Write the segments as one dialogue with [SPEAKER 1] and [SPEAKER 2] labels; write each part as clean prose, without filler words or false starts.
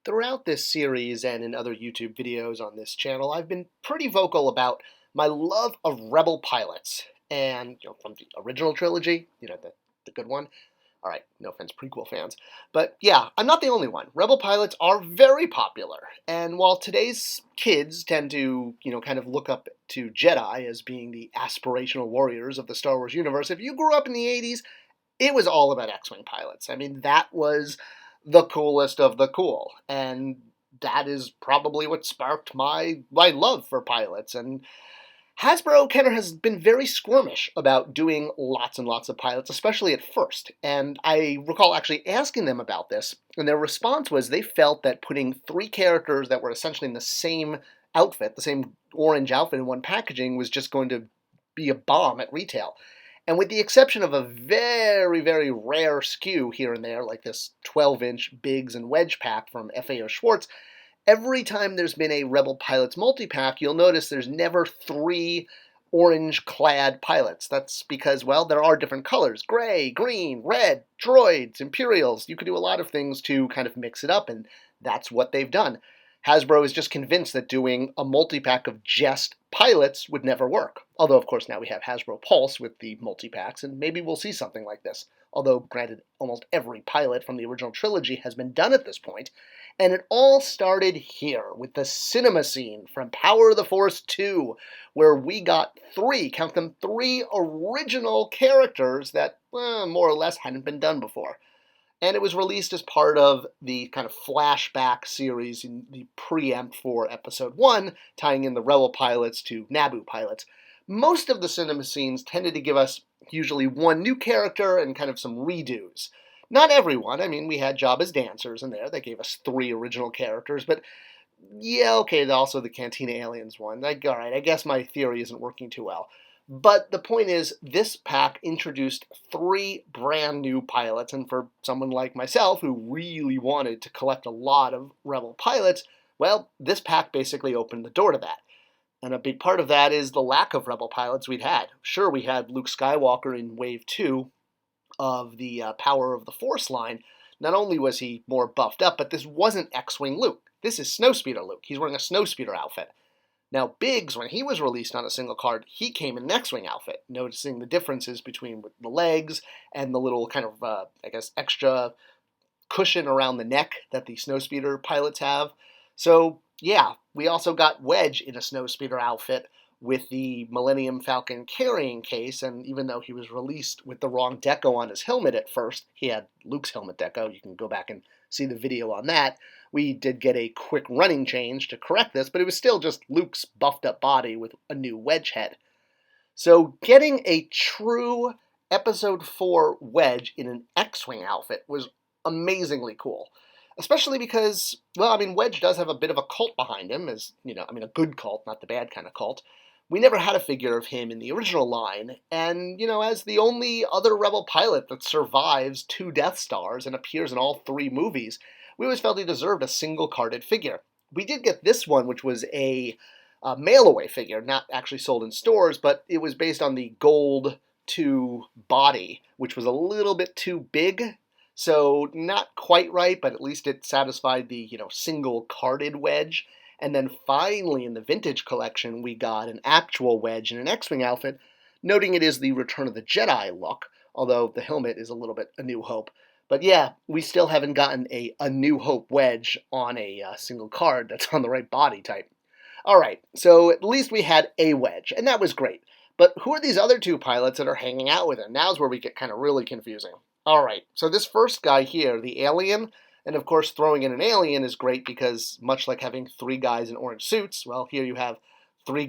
[SPEAKER 1] Throughout this series and in other YouTube videos on this channel, I've been pretty vocal about my love of Rebel pilots. And, from the original trilogy, the good one. All right, no offense, prequel fans. But yeah, I'm not the only one. Rebel pilots are very popular. And while today's kids tend to, kind of look up to Jedi as being the aspirational warriors of the Star Wars universe, if you grew up in the 80s, it was all about X-Wing pilots. I mean, that was the coolest of the cool. And that is probably what sparked my love for pilots. And Hasbro kind of has been very squirmish about doing lots and lots of pilots, especially at first. And I recall actually asking them about this, and their response was they felt that putting three characters that were essentially in the same outfit, the same orange outfit in one packaging, was just going to be a bomb at retail. And with the exception of a very, very rare SKU here and there, like this 12-inch Biggs and Wedge pack from FAO Schwartz, every time there's been a Rebel Pilots multi-pack, you'll notice there's never three orange-clad pilots. That's because, well, there are different colors. Gray, green, red, droids, Imperials. You could do a lot of things to kind of mix it up, and that's what they've done. Hasbro is just convinced that doing a multi-pack of just pilots would never work. Although, of course, now we have Hasbro Pulse with the multi-packs, and maybe we'll see something like this. Although, granted, almost every pilot from the original trilogy has been done at this point. And it all started here with the cinema scene from Power of the Force 2, where we got count them, three original characters that more or less hadn't been done before. And it was released as part of the kind of flashback series in the preempt for Episode 1, tying in the Rebel pilots to Naboo pilots. Most of the cinema scenes tended to give us usually one new character and kind of some redos. Not everyone. I mean, we had Jabba's dancers in there. They gave us three original characters, but yeah, okay, also the Cantina Aliens one. All right, I guess my theory isn't working too well. But the point is, this pack introduced three brand new pilots, and for someone like myself who really wanted to collect a lot of Rebel pilots, well, this pack basically opened the door to that. And a big part of that is the lack of Rebel pilots we'd had. Sure, we had Luke Skywalker in Wave 2 of the Power of the Force line. Not only was he more buffed up, but this wasn't X-Wing Luke. This is Snowspeeder Luke. He's wearing a Snowspeeder outfit. Now, Biggs, when he was released on a single card, he came in an X-Wing outfit, noticing the differences between the legs and the little kind of, extra cushion around the neck that the Snowspeeder pilots have. So, yeah, we also got Wedge in a Snowspeeder outfit with the Millennium Falcon carrying case, and even though he was released with the wrong deco on his helmet at first, he had Luke's helmet deco. You can go back and see the video on that. We did get a quick running change to correct this, but it was still just Luke's buffed up body with a new Wedge head. So getting a true Episode 4 Wedge in an X-Wing outfit was amazingly cool. Especially because, well, I mean, Wedge does have a bit of a cult behind him, a good cult, not the bad kind of cult. We never had a figure of him in the original line, and, as the only other Rebel pilot that survives 2 Death Stars and appears in all 3 movies, we always felt he deserved a single-carded figure. We did get this one, which was a mail-away figure, not actually sold in stores, but it was based on the Gold 2 body, which was a little bit too big. So not quite right, but at least it satisfied the, single-carded Wedge. And then finally in the vintage collection, we got an actual Wedge in an X-Wing outfit, noting it is the Return of the Jedi look, although the helmet is a little bit A New Hope. But yeah, we still haven't gotten a New Hope Wedge on a single card that's on the right body type. All right, so at least we had a Wedge, and that was great. But who are these other 2 pilots that are hanging out with him? Now's where we get kind of really confusing. All right, so this first guy here, the alien, and of course throwing in an alien is great because much like having 3 guys in orange suits, well, here you have 3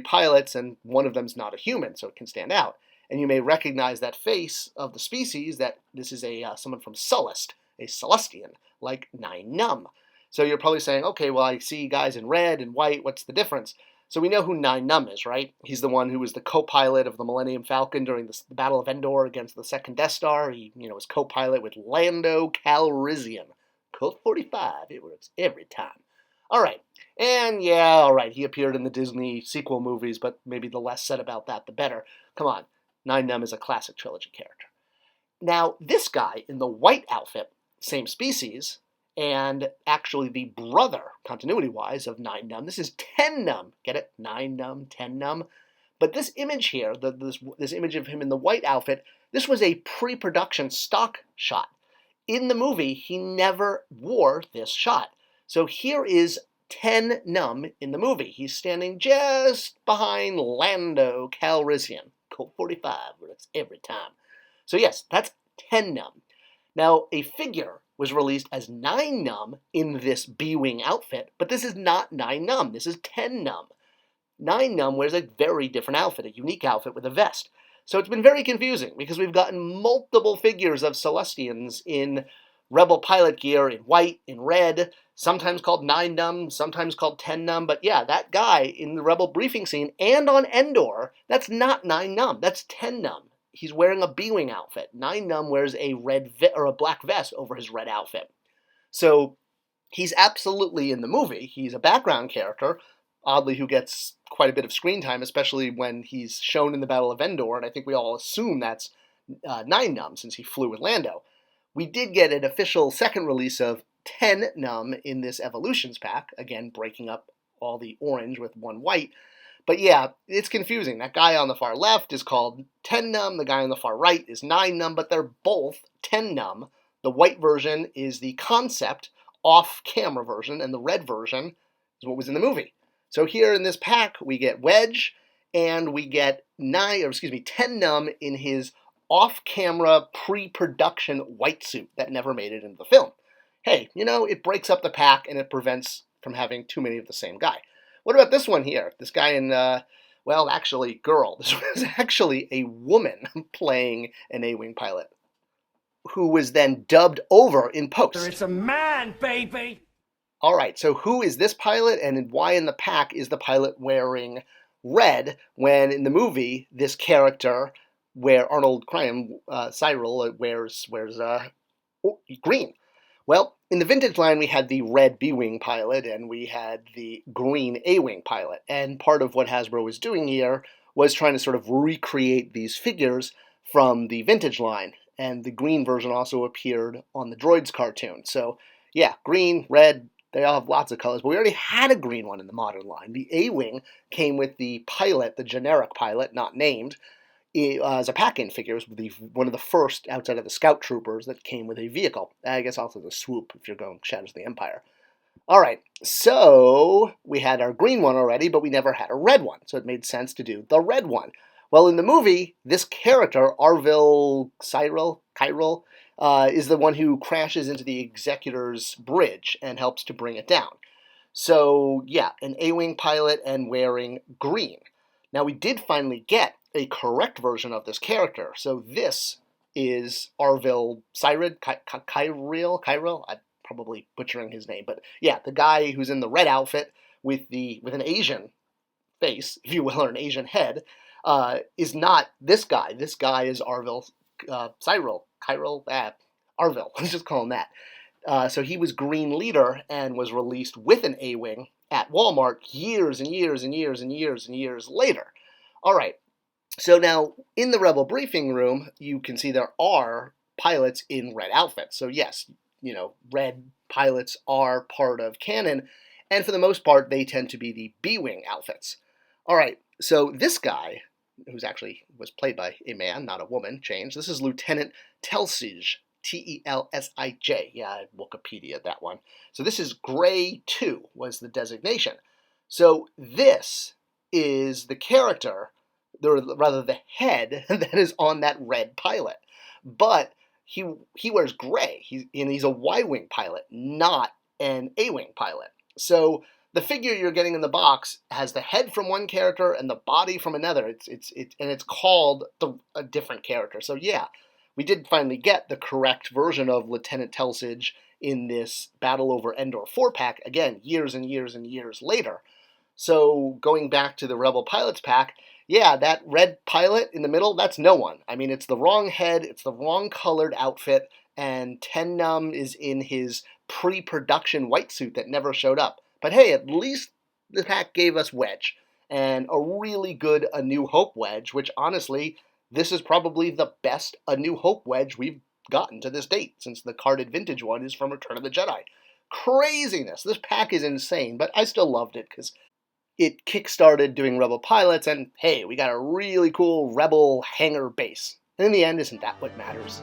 [SPEAKER 1] pilots, and one of them's not a human, so it can stand out. And you may recognize that face of the species that this is someone from Sullust, a Celestian, like Nine Numb. So you're probably saying, okay, well, I see guys in red and white, what's the difference? So we know who Nine Numb is, right? He's the one who was the co-pilot of the Millennium Falcon during the Battle of Endor against the second Death Star. He, was co-pilot with Lando Calrissian. Colt 45, it works every time. All right, and yeah, all right, he appeared in the Disney sequel movies, but maybe the less said about that, the better. Come on, Nine Numb is a classic trilogy character. Now, this guy in the white outfit, same species, and actually the brother, continuity-wise, of 9 Num. This is 10 Num. Get it? 9 Num, 10 Num. But this image here, this image of him in the white outfit, this was a pre-production stock shot. In the movie, he never wore this shot. So here is 10 Num in the movie. He's standing just behind Lando Calrissian. Colt 45 works every time. So yes, that's 10 Num. Now, a figure was released as 9 Num in this B-Wing outfit, but this is not 9 Num. This is 10 Num. 9 Num wears a very different outfit, a unique outfit with a vest. So it's been very confusing because we've gotten multiple figures of Celestians in Rebel pilot gear in white, in red, sometimes called 9 Num, sometimes called 10 Num. But yeah, that guy in the Rebel briefing scene and on Endor, that's not 9 Num, that's 10 Num. He's wearing a B-Wing outfit. 9 Num wears a or a black vest over his red outfit. So he's absolutely in the movie. He's a background character, oddly, who gets quite a bit of screen time, especially when he's shown in the Battle of Endor, and I think we all assume that's 9 Num since he flew with Lando. We did get an official second release of 10 Num in this Evolutions pack, again breaking up all the orange with one white. But yeah, it's confusing. That guy on the far left is called 10 Num, the guy on the far right is 9 Num, but they're both 10 Num. The white version is the concept off-camera version, and the red version is what was in the movie. So here in this pack, we get Wedge, and we get 10 Num in his off-camera pre-production white suit that never made it into the film. Hey, it breaks up the pack and it prevents from having too many of the same guy. What about this one here? This guy in, actually, girl. This was actually a woman playing an A-Wing pilot who was then dubbed over in post.
[SPEAKER 2] It's a man, baby!
[SPEAKER 1] All right, so who is this pilot, and why in the pack is the pilot wearing red when in the movie this character, where Arnold Cyril wears green? Well, in the vintage line, we had the red B-Wing pilot, and we had the green A-Wing pilot. And part of what Hasbro was doing here was trying to sort of recreate these figures from the vintage line. And the green version also appeared on the Droids cartoon. So, yeah, green, red, they all have lots of colors. But we already had a green one in the modern line. The A-Wing came with the pilot, the generic pilot, not named, as a pack-in figure. It was one of the first outside of the Scout Troopers that came with a vehicle. I guess also the Swoop if you're going Shadows of the Empire. All right, so we had our green one already, but we never had a red one, so it made sense to do the red one. Well, in the movie, this character, Cyril, is the one who crashes into the Executor's bridge and helps to bring it down. So, yeah, an A-Wing pilot and wearing green. Now, we did finally get a correct version of this character. So this is Cyril, I'm probably butchering his name, but yeah, the guy who's in the red outfit with an Asian face, if you will, or an Asian head, is not this guy. This guy is Cyril, Arvil, let's just call him that. So he was Green Leader and was released with an A-Wing at Walmart years and years and years and years and years later. All right, so now in the Rebel briefing room, you can see there are pilots in red outfits. So yes, red pilots are part of canon, and for the most part, they tend to be the B-Wing outfits. All right, so this guy, who's actually was played by a man, not a woman, changed. This is Lieutenant Telsij, T-E-L-S-I-J. Yeah, I Wikipedia that one. So this is Gray 2 was the designation. So this is the character, the head that is on that red pilot. But he wears gray. He's a Y-Wing pilot, not an A-Wing pilot. So the figure you're getting in the box has the head from one character and the body from another. It's called a different character. So yeah, we did finally get the correct version of Lieutenant Telsij in this Battle over Endor 4-pack, again, years and years and years later. So going back to the Rebel Pilots pack, yeah, that red pilot in the middle, that's no one. I mean, it's the wrong head, it's the wrong colored outfit, and 10 Num is in his pre-production white suit that never showed up. But hey, at least the pack gave us Wedge, and a really good A New Hope Wedge, which honestly, this is probably the best A New Hope Wedge we've gotten to this date, since the carded vintage one is from Return of the Jedi. craziness. This pack is insane, but I still loved it because it kickstarted doing Rebel pilots, and hey, we got a really cool Rebel hangar base. And in the end, isn't that what matters?